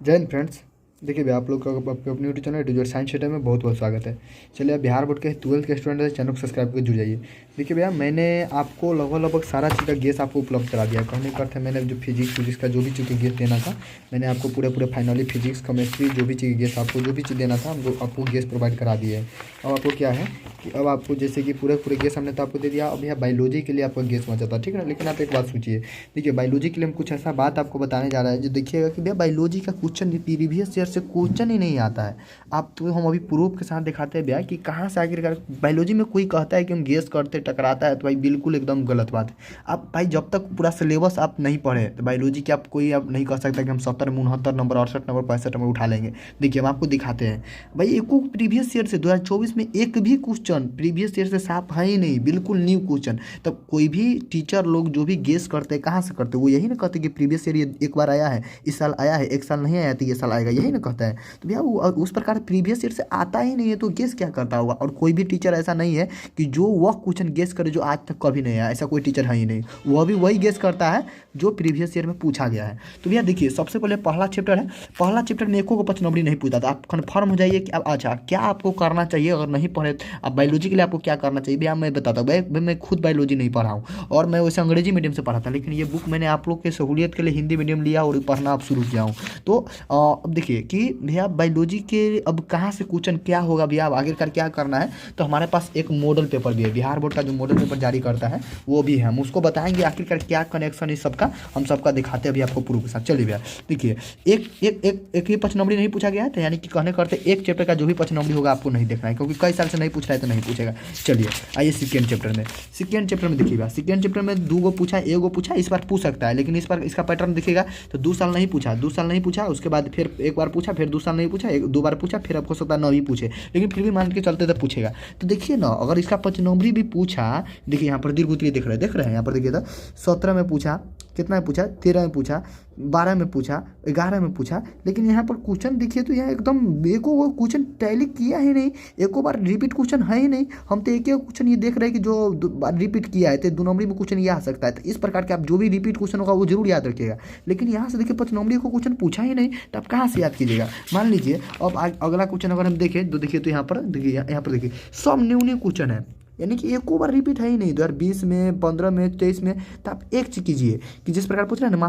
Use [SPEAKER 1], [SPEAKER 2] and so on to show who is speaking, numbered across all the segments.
[SPEAKER 1] जय हिंद फ्रेंड्स। देखिए भैया, आप लोग का अपने YouTube channel Educate Science Centre में बहुत बहुत स्वागत है। चलिए, आप बिहार बोर्ड के 12th के स्टूडेंट हैं, चैनल को सब्सक्राइब करके जुड़ जाइए। देखिए भैया, मैंने आपको लगभग सारा चीज़ का गेस आपको उपलब्ध करा दिया है। कहने का अर्थ है, मैंने जो फिजिक्स का जो भी चीज़ का गेस देना था, मैंने आपको पूरे फाइनली फिजिक्स केमिस्ट्री जो भी चीज़ गेस आपको जो भी चीज़ देना था हमको आपको गेस प्रोवाइड करा दिए है। अब आपको क्या है कि अब आपको जैसे कि पूरे गेस हमने तो आपको दे दिया। अब भैया बायोलॉजी के लिए आपका गेस बचा था, ठीक है ना। लेकिन आप एक बात सोचिए, देखिए बायोलॉजी के लिए हम कुछ ऐसा बात आपको बताने जा रहा है जो देखिएगा कि भैया बायोलॉजी का क्वेश्चन प्रीवियस ईयर से क्वेश्चन ही नहीं आता है। आप तो हम अभी प्रूफ के साथ दिखाते हैं भैया कि कहाँ से आखिरकार बायोलॉजी में कोई कहता है कि हम गेस करते टकराता है, तो भाई बिल्कुल एकदम गलत बात है। आप भाई जब तक पूरा सिलेबस आप नहीं पढ़े तो बायोलॉजी के आप कोई आप नहीं कह सकता कि हम 70 में 69 नंबर 68 नंबर 65 नंबर उठा लेंगे। देखिए हम आपको दिखाते हैं भाई, एको प्रीवियस ईयर से 2024 में एक भी क्वेश्चन प्रीवियस ईयर से साफ है ही नहीं, बिल्कुल न्यू क्वेश्चन। तब कोई भी टीचर लोग जो भी गेस करते हैं कहाँ से करते हैं, वो यही ना कहते कि प्रीवियस ईयर ये एक बार आया है, इस साल आया है, एक साल नहीं आया तो ये साल आएगा, यही ना कहता है। तो भैया वो उस प्रकार प्रीवियस ईयर से आता ही नहीं है तो गेस क्या करता होगा। और कोई भी टीचर ऐसा नहीं है कि जो वह क्वेश्चन गेस करे जो आज तक कभी नहीं आया, ऐसा कोई टीचर है ही नहीं। वह भी वही गेस करता है जो प्रीवियस ईयर में पूछा गया है। तो भैया देखिए, सबसे पहले पहला चैप्टर है, पहला चैप्टर में एको को 5 नंबर नहीं पूछता था। आप कन्फर्म हो जाइए कि अब अच्छा क्या आपको करना चाहिए। अगर नहीं पढ़े अब बायोलॉजी के लिए आपको क्या करना चाहिए भैया, मैं बताता हूँ। भाई मैं खुद बायोलॉजी नहीं पढ़ा हूँ और मैं वैसे अंग्रेजी मीडियम से पढ़ा था, लेकिन ये बुक मैंने आप लोग के सहूलियत के लिए हिंदी मीडियम लिया और पढ़ना अब शुरू किया हूँ। तो अब देखिए कि भैया बायोलॉजी के अब कहाँ से क्वेश्चन क्या होगा भैया, अब आखिरकार क्या करना है। तो हमारे पास एक मॉडल पेपर भी है, बिहार बोर्ड का जो मॉडल पेपर जारी करता है वो भी है। हम उसको बताएंगे आखिरकार क्या कनेक्शन इस सबका, हम सबका दिखाते हैं अभी आपको प्रूफ के साथ। चलिए भैया देखिए, एक एक एक एक ही 5 नंबरी नहीं पूछा गया है, तो यानी कि कहने करते एक चैप्टर का जो भी 5 नंबरी होगा आपको नहीं देखना है, क्योंकि कई साल से नहीं पूछ रहा है तो नहीं पूछेगा। चलिए आइए सेकेंड चैप्टर में। सेकेंड चैप्टर में देखिएगा, सेकेंड चैप्टर में 2 गो पूछा, 1 गो पूछा, इस बार पूछ सकता है, लेकिन इस बार इसका पैटर्न देखिएगा तो 2 साल नहीं पूछा, 2 साल नहीं पूछा, उसके बाद फिर एक बार पूछा, फिर 2 साल नहीं पूछा, 2 बार पूछा, फिर आपको सकता है 9 भी पूछे, लेकिन फिर भी मान के चलते तो पूछेगा। तो देखिए ना, अगर इसका 5 नंबरी भी पूछा, देखिए यहाँ पर दीर्घ उत्तरीय देख रहे हैं यहाँ पर देखिए तो 17 में पूछा, कितना में पूछा, 13 में पूछा, 12 में पूछा, 11 में पूछा, लेकिन यहाँ पर क्वेश्चन देखिए तो यहाँ एकदम एको वो क्वेश्चन टैली किया ही नहीं, एको बार रिपीट क्वेश्चन है ही नहीं। हम तो एक ही क्वेश्चन ये देख रहे हैं कि जो बार रिपीट किया है, तो 2 नंबरी में क्वेश्चन ये आ सकता है। तो इस प्रकार के आप जो भी रिपीट क्वेश्चन होगा वो जरूर याद रखिएगा। लेकिन यहाँ से देखिए 5 नंबरी को क्वेश्चन पूछा ही नहीं, तो आप कहाँ से याद कीजिएगा। मान लीजिए अब अगला क्वेश्चन अगर हम देखें तो देखिए, तो यहाँ पर देखिए, यहाँ पर देखिए सब न्यू क्वेश्चन है, यानी कि एक बार रिपीट है ही नहीं। 2020 में, 15 में, 23 में। तो आप एक चीज कीजिए कि जिस प्रकार पूछ रहे हैं ना,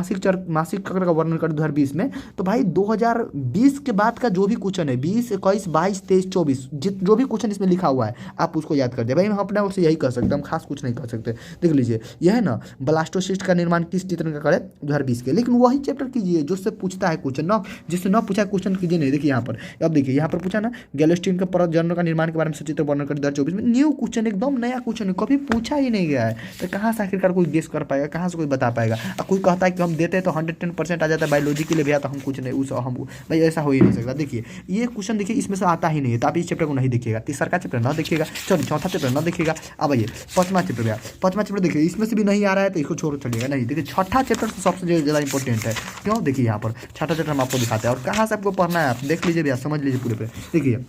[SPEAKER 1] मासिक चक्र का वर्णन कर 2020 में, तो भाई 2020 के बाद का जो भी क्वेश्चन है, 20, 21, 22, 23, 24, जो भी क्वेश्चन इसमें लिखा हुआ है आप उसको याद कर दिए। भाई हम अपने ओर से यही कर सकते हैं, हम खास कुछ नहीं कर सकते। देख लीजिए, यह है ना, ब्लास्टोसिस्ट का निर्माण किस चित्र का करे 2020 के, लेकिन वही चैप्टर कीजिए जो से पूछता है क्वेश्चन, ना जिससे ना पूछा क्वेश्चन कीजिए नहीं। देखिए यहाँ पर, अब देखिए यहाँ पर पूछा ना, गैलोस्टीन के परत जनरल का निर्माण के बारे में सचित्र वर्णन कर 2024 में, न्यू क्वेश्चन, एकदम नया क्वेश्चन, कभी पूछा ही नहीं गया है। तो कहाँ से आखिरकार कोई गेस कर पाएगा, कहाँ से कोई बता पाएगा। और कोई कहता है कि हम देते हैं तो 110% आ जाता है बायोलॉजी के लिए भैया, तो हम कुछ नहीं उस हम भाई ऐसा हो ही नहीं सकता। देखिए ये क्वेश्चन देखिए इसमें से आता ही नहीं है, तो आप इस चैप्टर को नहीं देखिएगा, तीसरा का चैप्टर ना देखिएगा, चलिए चौथा चैप्टर ना देखिएगा। अब आइए 5वां चैप्टर भैया, 5वां चैप्टर देखिए, इसमें से भी नहीं आ रहा है तो इसको छोड़ चलिएगा। नहीं देखिए, छठा चैप्टर सबसे ज़्यादा इंपॉर्टेंट है। क्यों, देखिए यहाँ पर छठा चैप्टर हम आपको दिखाते हैं और कहाँ से आपको पढ़ना है आप देख लीजिए भैया, समझ लीजिए पूरे। देखिए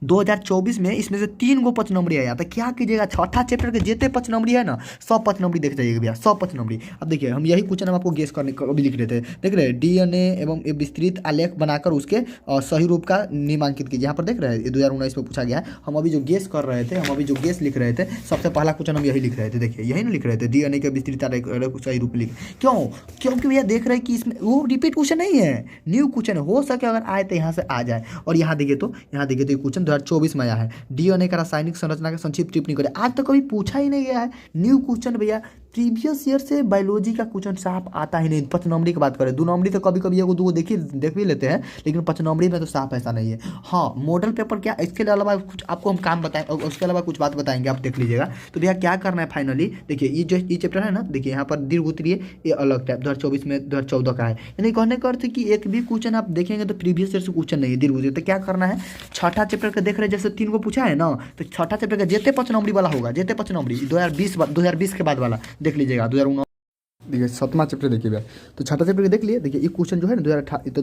[SPEAKER 1] 2024 में इसमें से 3 गो 5 नंबरी आया, तो क्या कीजिएगा, छठा चैप्टर के जितने 5 नंबरी है ना, 100 5 नंबरी देख जाइएगा भैया, 100 5 नंबरी। अब देखिए हम यही क्वेश्चन हम आपको गेस करने को अभी लिख रहे थे, देख रहे हैं, डीएनए एवं एक विस्तृत आलेख बनाकर उसके सही रूप का नामांकित कीजिए। यहाँ पर देख रहे हैं, ये 2019 में पूछा गया है। हम अभी जो गेस कर रहे थे, हम अभी जो गेस लिख रहे थे, सबसे पहला क्वेश्चन हम यही लिख रहे थे। देखिए यही ना लिख रहे थे, डीएनए के विस्तृत आलेख सही रूप लिख। क्यों, क्योंकि भैया देख रहे हैं कि इसमें वो रिपीट क्वेश्चन नहीं है, न्यू क्वेश्चन हो सके अगर आए तो यहाँ से आ जाए। और यहाँ देखिए तो क्वेश्चन 2024 में आया है, डीएनए का रासायनिक संरचना का संक्षिप्त टिप्पणी करें। आज तक कभी पूछा ही नहीं गया है, न्यू क्वेश्चन भैया। प्रीवियस ईयर से बायोलॉजी का क्वेश्चन साफ आता ही नहीं। 5 नंबरी की बात करें, 2 नंबरी तो कभी कभी एगो दो देख भी लेते हैं, लेकिन 5 नंबरी में तो साफ ऐसा नहीं है। हाँ मॉडल पेपर क्या, इसके अलावा कुछ आपको हम काम बताएं, उसके अलावा कुछ बात बताएंगे, आप देख लीजिएगा। तो भैया क्या करना है फाइनली, देखिए ये चैप्टर है ना, देखिए यहाँ पर दीर्घ उत्तरीय ये अलग टाइप 2024 में 2014 का है, यानी कहने का अर्थ है कि एक भी क्वेश्चन आप देखेंगे तो प्रीवियस ईयर से क्वेश्चन नहीं है दीर्घ उत्तरीय। तो क्या करना है, छठा चैप्टर का देख रहे हैं, जैसे 3 को पूछा है ना, तो छठा चैप्टर का जेते 5 नंबरी वाला होगा, जेते 5 नंबरी 2020 के बाद वाला देख लीजिएगा, 2019 देखिए 7वां चैप्टर देखिए भैया। तो छठा चैप्टर देख लिए। देखिए ये क्वेश्चन जो है ना 2018 तो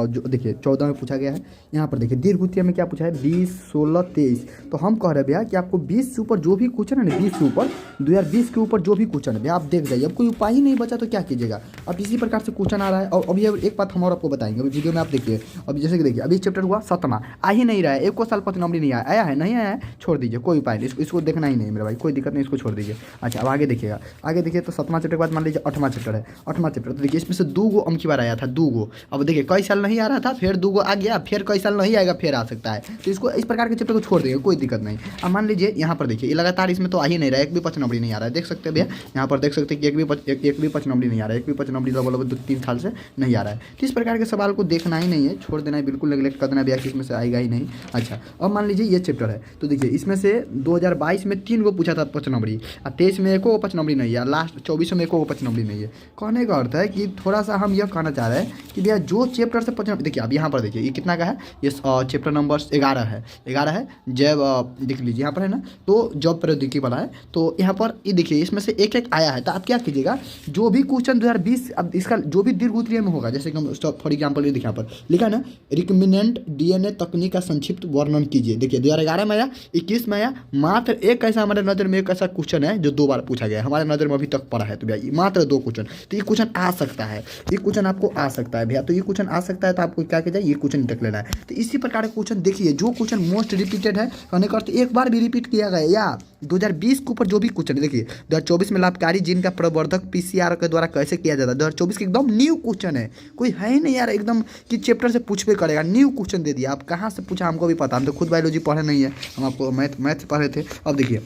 [SPEAKER 1] जो देखिए 14 में पूछा गया है। यहाँ पर देखिए दीर्घवृत्तीय में क्या पूछा है 20, 16, 23। तो हम कह रहे हैं भैया कि आपको 20 से ऊपर जो भी क्वेश्चन है ना 20 से ऊपर 2020 के ऊपर जो भी क्वेश्चन है भैया आप देख जाइए। अब कोई उपाय ही नहीं बचा तो क्या कीजिएगा। अब इसी प्रकार से क्वेश्चन आ रहा है। और अभी एक बात हम और आपको बताएंगे अभी वीडियो में आप देखिए। अभी जैसे कि देखिए अभी चैप्टर हुआ 7वां, आ ही नहीं रहा है। एक को साल 5 नंबर नहीं आया है, नहीं आया है, छोड़ दीजिए, कोई उपाय नहीं। इसको देखना ही नहीं मेरे भाई, कोई दिक्कत नहीं, इसको छोड़ दीजिए। अच्छा अब आगे देखिएगा। आगे देखिए तो 7वां चैप्टर के बाद मान लीजिए 8वां चैप्टर है। 8वां चैप्टर तो देखिए इसमें से 2 गो अमकी बार आया था, 2 गो। अब देखिए कई साल नहीं आ रहा था, फिर 2 गो आ गया, फिर कई साल नहीं आएगा, फिर आ सकता है। तो इसको इस प्रकार के चैप्टर को छोड़ देंगे, कोई दिक्कत नहीं। अब मान लीजिए यहाँ पर देखिए ये लगातार इसमें तो आ ही नहीं रहा है, एक भी 5 नंबर नहीं आ रहा है। देख सकते हैं भैया यहाँ पर देख सकते हैं कि एक भी 5 नंबर नहीं आ रहा है, एक भी 5 नंबर लगभग 2-3 साल से नहीं आ रहा है। तो इस प्रकार के सवाल को देखना ही नहीं है, छोड़ देना है, बिल्कुल नेगलेक्ट कर देना भैया कि इसमें से आएगा ही नहीं। अच्छा अब मान लीजिए ये चैप्टर है तो देखिए इसमें से 2022 में 3 गो पूछा था 5 नंबरी, और 23 में एको 5 नंबरी नहीं है, लास्ट 24 में एको 5 नंबरी नहीं है। कहने का अर्थ है कि थोड़ा सा हम यह कहना चाह रहे हैं कि भैया जो चैप्टर से 5 देखिए अब यहाँ पर देखिए ये कितना का है, ये चैप्टर नंबर 11 है, 11 है जैव। देख लीजिए यहाँ पर है ना, तो जॉब प्रौद्योगिकी वाला है। तो यहाँ पर ये देखिए इसमें से एक एक आया है। तो आप क्या कीजिएगा जो भी क्वेश्चन 2020 अब इसका जो भी दीर्घ में होगा, जैसे कि हम फॉर एग्जाम्पल ये देखिए यहाँ पर लिखा है ना रिकमिनेंट डीएनए तकनीक का संक्षिप्त वर्णन कीजिए। देखिए 2011 में आया, 21 में आया। मात्र एक ऐसा हमारे नज़र में एक ऐसा क्वेश्चन है जो 2 बार पूछा गया है, हमारे नज़र में अभी तक पड़ा है। तो भैया मात्र 2 क्वेश्चन, तो ये क्वेश्चन आ सकता है, ये क्वेश्चन आपको आ सकता है भैया। तो ये क्वेश्चन आ सकता है तो आपको क्या किया जाए, ये क्वेश्चन देख लेना है। तो इसी प्रकार के क्वेश्चन देखिए जो क्वेश्चन मोस्ट रिपीटेड है, कहने का अर्थ एक बार भी रिपीट किया गया, या 2020 के ऊपर जो भी क्वेश्चन देखिए 2024 में लाभकारी जीन का प्रवर्धक पीसीआर के द्वारा कैसे किया जाता है, 2024 के एकदम न्यू क्वेश्चन है, कोई है ही नहीं यार एकदम कि चैप्टर से पूछबे करेगा, न्यू क्वेश्चन दे दिया। आप कहाँ से पूछा हमको भी पता, हम तो खुद बायोलॉजी पढ़े नहीं है, हम आपको मैथ पढ़े थे। अब देखिए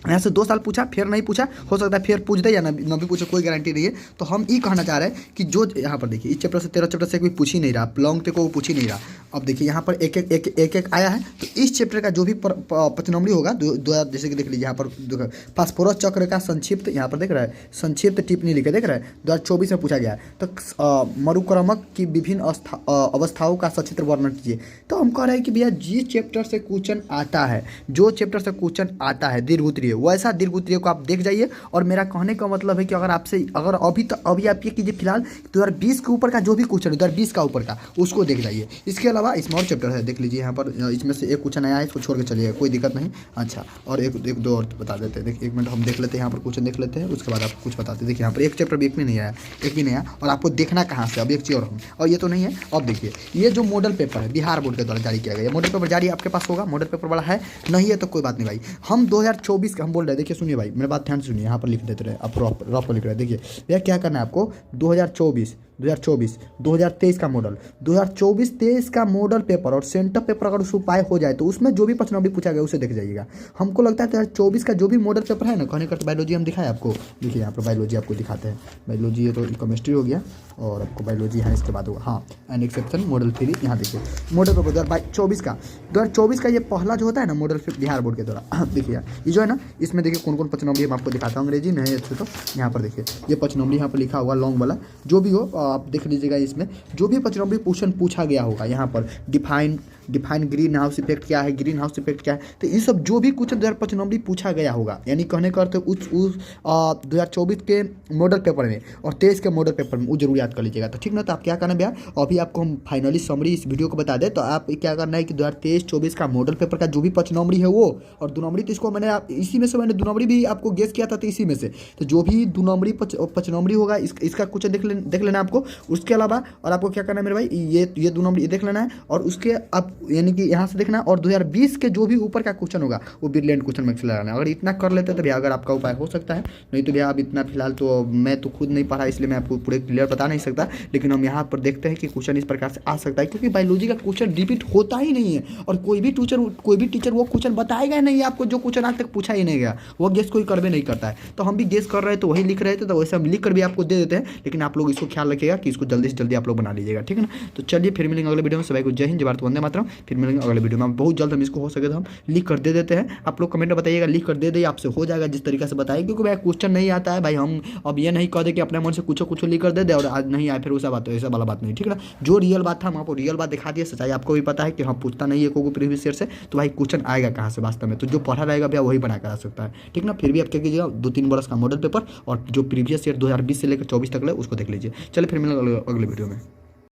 [SPEAKER 1] यहाँ से 2 साल पूछा, फिर नहीं पूछा, हो सकता है फिर पूछ दे या ना भी पूछे, कोई गारंटी नहीं है। तो हम ये कहना चाह रहे हैं कि जो यहाँ पर देखिए इस चैप्टर से 13 चैप्टर से कोई पूछ ही नहीं रहा, लॉन्ग तक को पूछ ही नहीं रहा। अब देखिए यहाँ पर एक आया है। तो इस चैप्टर का जो भी 5 नंबरी होगा जैसे कि देख लीजिए यहाँ पर फास्फोरस चक्र का संक्षिप्त, यहाँ पर देख रहा है संक्षिप्त टिप्पणी लिखे, देख रहा है 2024 में पूछा गया है। तो मरुक्रमक की विभिन्न अवस्थाओं का सचित्र वर्णन कीजिए। तो हम कह रहे हैं कि भैया जिस चैप्टर से क्वेश्चन आता है, जो चैप्टर से क्वेश्चन आता है दीर्घ वैसा दीर्घ को आप देख जाइए। और मेरा कहने का मतलब है कि अगर अभी आप ये कीजिए फिलहाल 2020 के ऊपर का जो भी क्वेश्चन है 2020 का ऊपर का उसको देख जाइए। इसके अलावा स्मॉल चैप्टर है, देख लीजिए यहाँ पर इसमें से एक क्वेश्चन आया है, इसको छोड़ के चलिएगा, कोई दिक्कत नहीं। अच्छा और एक दो और बता देते हैं, देखिए 1 मिनट हम देख लेते हैं, यहाँ पर क्वेश्चन देख लेते हैं, उसके बाद आपको कुछ बताते हैं। देखिए यहाँ पर एक चैप्टर भी एक भी नहीं आया, एक भी नहीं आया। और आपको देखना कहाँ से, अब एक चीज़ और ये तो नहीं है। अब देखिए ये जो मॉडल पेपर है बिहार बोर्ड के द्वारा जारी किया गया, मॉडल पेपर जारी आपके पास होगा, मॉडल पेपर बड़ा है नहीं है तो कोई बात नहीं भाई। हम 2024 का हम बोल रहे हैं, देखिए सुनिए भाई मेरे बात ध्यान से सुनिए, यहाँ पर लिख देते रहे आप रॉप पर लिख रहे हैं। देखिए भैया क्या करना है आपको 2024 2023 का मॉडल 2024-23 का मॉडल पेपर और सेंटर पेपर अगर उस उपाय हो जाए तो उसमें जो भी 5 नंबर पूछा गया उसे देख जाइएगा। हमको लगता है 2024 का जो भी मॉडल पेपर है ना, कहने का बायोलॉजी हम दिखाएं आपको। देखिए यहाँ पर बायोलॉजी आपको दिखाते हैं, बायोलॉजी ये तो केमिस्ट्री हो गया और आपको बायोलॉजी है इसके बाद होगा हाँ एन एक्सेप्शन मॉडल 3। यहाँ देखिए मॉडल पेपर 2024 का ये पहला जो होता है ना मॉडल बिहार बोर्ड के द्वारा। देखिए ये जो है ना इसमें देखिए कौन कौन 5 नंबर हम आपको दिखाता हूँ, अंग्रेजी में है अच्छे। तो यहाँ पर देखिए ये 5 नंबर यहाँ पर लिखा होगा लॉन्ग वाला, जो भी हो आप देख लीजिएगा। इसमें जो भी 5 नंबर क्वेश्चन पूछा गया होगा यहाँ पर डिफाइन ग्रीन हाउस इफेक्ट क्या है, ग्रीन हाउस इफेक्ट क्या है, तो ये सब जो भी क्वेश्चन 2025 नंबर पूछा गया होगा, यानी कहने का अर्थ उस 2024 के मॉडल पेपर में और 23 के मॉडल पेपर में वो जरूर याद कर लीजिएगा। तो ठीक ना, तो आप क्या करना भैया अभी आपको हम फाइनली समरी इस वीडियो को बता दें। तो आप क्या करना है कि 2023-24 का मॉडल पेपर का जो भी 5 नंबर है वो, और 2 नंबर तो इसको मैंने इसी में से मैंने 2 नंबर भी आपको गेस किया था, तो इसी में से तो जो भी 2 नंबर 5 नंबर होगा इसका क्वेश्चन देख लेना आपको। उसके अलावा और आपको क्या करना है मेरे भाई, ये 2 नंबर ये देख लेना है, और उसके आप यानी कि यहाँ से देखना, और 2020 के जो भी ऊपर का क्वेश्चन होगा वो ब्रिलियंट क्वेश्चन मैक्स लगाना है। अगर इतना कर लेते हैं तो भैया अगर आपका उपाय हो सकता है, नहीं तो भैया अब इतना फिलहाल तो मैं तो खुद नहीं पढ़ा इसलिए मैं आपको पूरे क्लियर बता नहीं सकता, लेकिन हम यहाँ पर देखते हैं कि क्वेश्चन इस प्रकार से आ सकता है, क्योंकि बायोलॉजी का क्वेश्चन रिपीट होता ही नहीं है। और कोई भी टीचर वो क्वेश्चन बताएगा नहीं आपको जो क्वेश्चन आज तक पूछा ही नहीं गया, वो गेस कोई करवे नहीं करता है। तो हम भी गेस कर रहे थे, वही लिख रहे थे, तो वैसे हम लिख कर भी आपको दे देते हैं, लेकिन आप लोग इसको ख्याल रखिएगा कि इसको जल्दी से जल्दी आप लोग बना लीजिएगा, ठीक है ना। तो चलिए फिर मिलेंगे अगले वीडियो में। सभी को जय हिंद, जय भारत, वंदे मातरम। हूँ। फिर मिलेंगे अगले वीडियो में। बहुत जल्द हम इसको हो सके तो हम लिख कर दे देते हैं। आप लोग कमेंट में बताइएगा, लिख कर दे दे आपसे हो जाएगा जिस तरीके से बताइए, क्योंकि भाई क्वेश्चन नहीं आता है भाई। हम अब ये नहीं कह दे कि अपने मन से कुछ लिख कर दे दे और आज नहीं आए फिर वैसा बात, ऐसा वाला बात नहीं, ठीक है ना। जो रियल बात था हम आपको रियल बात दिखा दिए, सच्चाई आपको भी पता है कि हम पूछता नहीं है कोई प्रीवियस ईयर से, तो भाई क्वेश्चन आएगा कहाँ से वास्तव में। तो जो पढ़ा रहेगा भैया वही बना कर आ सकता है, ठीक ना। फिर भी आप क्या कीजिएगा, 2-3 बरस का मॉडल पेपर और जो प्रीवियस ईयर 2020 से लेकर 24 तक ले उसको देख लीजिए। चलिए फिर मिलेंगे अगले वीडियो में।